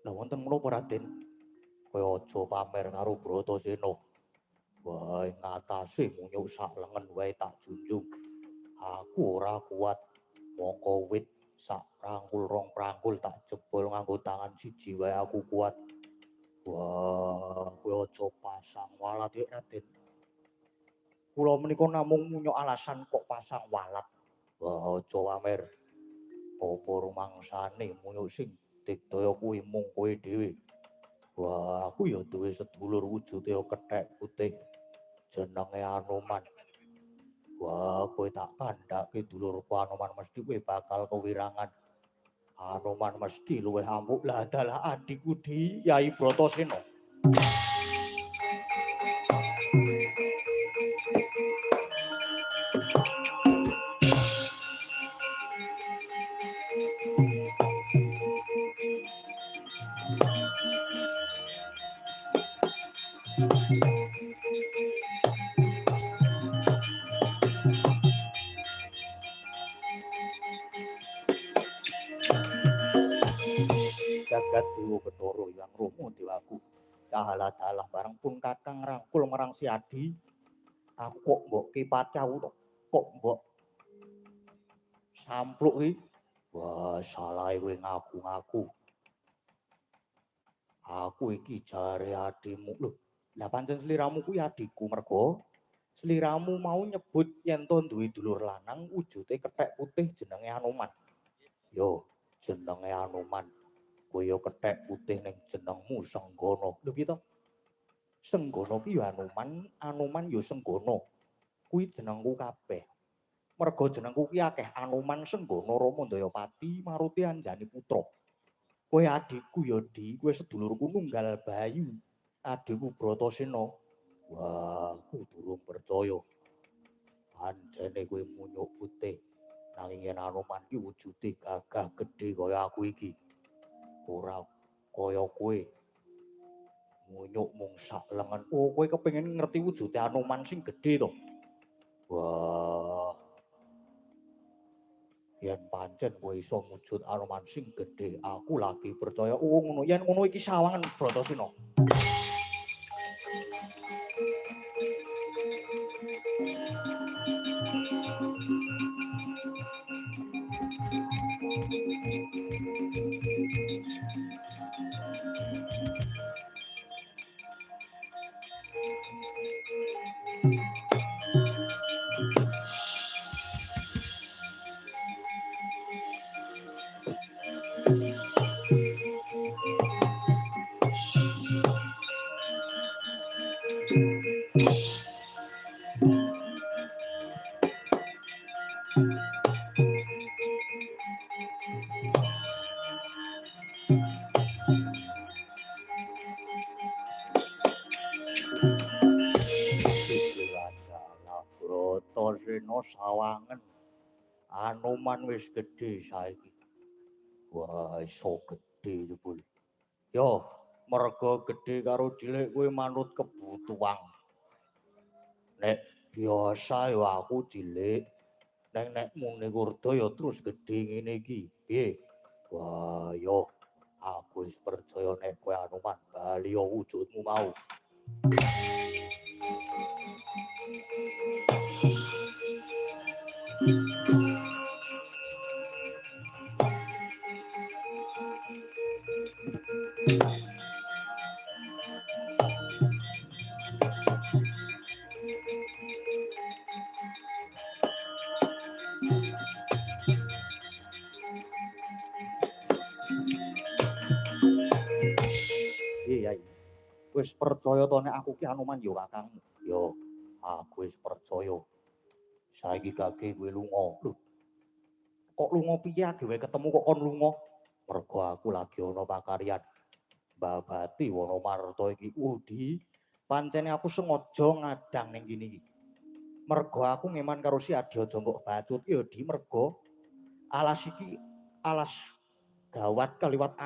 Lah wonten menapa Raden? Kowe aja pamer karo Bratasena. Wae ngatasé munyuk sak lengen wae tak junjung. Aku ora kuat. Mongko wit sak prangkul rong prangkul tak jebol nganggo tangan siji wae aku kuat. Wah, kowe aja pasang walat ya Raden. Kula menika namung munyuk alasan kok pasang walat. Wah, aja pamer. Apa rumangsane munyuk sing digdaya kuwi mung kowe dhewe. Wah, aku ya duwe sedulur wujude kethek putih. Jenenge Anoman. Wah, kowe tak kandhake dulurku Anoman mesti kowe bakal kewirangan. Anoman mesti luwih ampuh lah adalah adikku di Yai Bratasena. Jagat Dewa Bathara Hyang Rama Dewaku. Dalah-dalah bareng pun Kakang rangkul marang si Adi. Aku kok mbok kipacau to. Kok mbok sampluk iki. Wah, salahe kowe ngaku-ngaku. Aku iki jare adimu. Lho, lah pancen sliramu kuwi adikku mergo sliramu mau nyebut yen to duwe dulur lanang wujude kethek putih jenenge Anoman. Yo, jenenge Anoman. Kowe yo kethek putih ning jenengmu Senggana. Lho piye to? Senggana ki yo Anoman, Anoman yo Senggana. Kuwi jenengku kabeh. Merga jenengku ki akeh Anoman Senggana Rama Dayapati Maruti Anjani Putra. Kowe adikku ya Di, kowe sedulurku nunggal Bayu. Adikku Bratasena. Wah, aku durung percaya. Pancene kowe munyuk putih. Nanging yen Anoman ki wujude gagah gedhe kaya aku iki. Ora kaya kowe. Munyuk mung sak lengan. Oh, kowe kepengin ngerti wujude Anoman sing gedhe to? Wah, yen pancen kowe iso wujud Anoman sing gedhe, aku lagi percaya. Oh, ngono. Yen ngono iki sawangan Bratasena. Lah Bratasena sawangen. Anoman wis gedhe saiki. Wah, iso gedhe jebul. Yo, merga gedhe karo cilik kuwi manut kebutuhan. Nek biasa yo aku cilik, nek muni kurda yo terus gedhe ngene iki. Piye? Wah, yo aku wis percaya nek kowe Anoman bali yo wujudmu mau. Iya, iya. Wis percaya to nek aku ki Anoman yo kakangmu. Yo, aku wis percaya. Saiki gage kowe lunga. Lho, kok lunga piye agewe ketemu kok kon lunga? Mergo aku lagi ana pakaryan babati Wonomarta iki. Di pancene aku sengaja ngadang ning kene iki. Mergo aku ngeman karo si Adi aja mbok bacut ya Di mergo alas iki alas gawat kaliwat